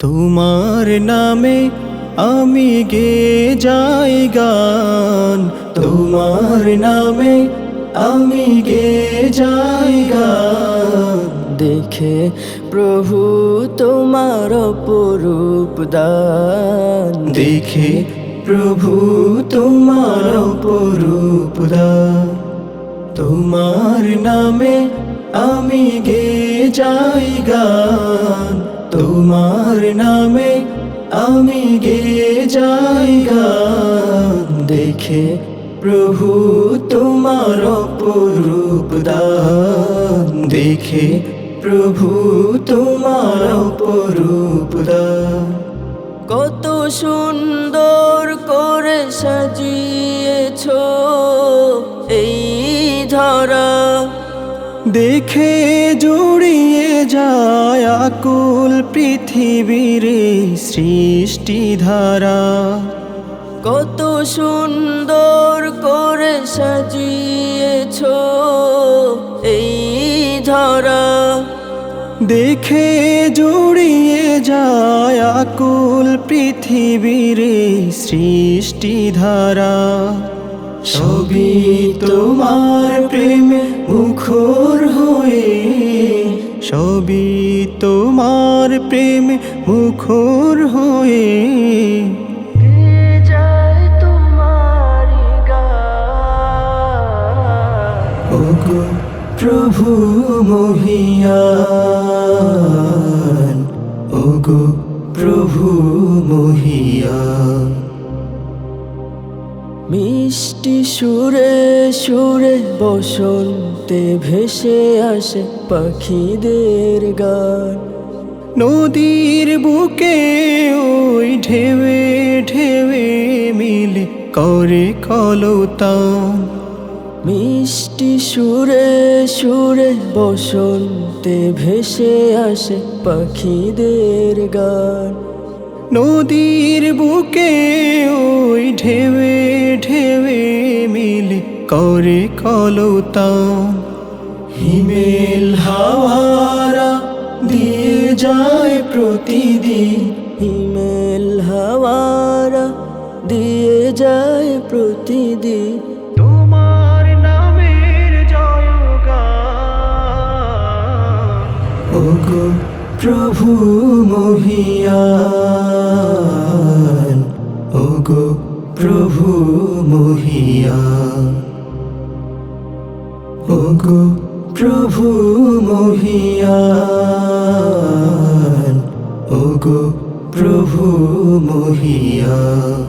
তোমার নামে আমি গেয়ে যাই গান, তোমার নামে আমি গেয়ে যাই গান। দেখে প্রভু তোমার অপরূপ দান, দেখে প্রভু তোমার অপরূপ দান। তোমার নামে আমি গেয়ে যাই গান, তোমার নামে আমি গেয়ে যাই গান। দেখে প্রভু তোমার অপরূপ দান, দেখে প্রভু তোমার অপরূপ দান। কত সুন্দর করে সাজিয়েছো এই ধরা, দেখে জুড়িয়ে যায় আকুল পৃথিবীর সৃষ্টি ধারা। কত সুন্দর করে সাজিয়েছো এই ধরা, দেখে জুড়িয়ে যায় আকুল পৃথিবীর সৃষ্টি ধারা। সবই তোমার প্রেমে মুখর হয়ে, সবই তোমার প্রেমে মুখর হয়ে। যায় তোমারি গান। ওগো প্রভু মহিয়ান, ওগো প্রভু মহিয়ান। মিষ্টি সুরে সুরে বসন্তে ভেসে আসে পাখিদের গান। নদীর বুকে ওই ঢেউে ঢেউে মিলে করে কলতান। মিষ্টি সুরে সুরে বসন্তে ভেসে আসে পাখিদের গান। নদীর বুকে ওই ঢেউে ঢেউে মিলে করে কলতান। হিমেল হাওয়ারা দিয়ে যায় প্রতিদিন, হিমেল হাওয়ারা দিয়ে যায় প্রতিদিন। তোমার নামের জয়গান। ওগো প্রভু মহিয়ান, ওগো প্রভু মহিয়ান, ওগো প্রভু মহিয়ান, ওগো প্রভু মহিয়ান।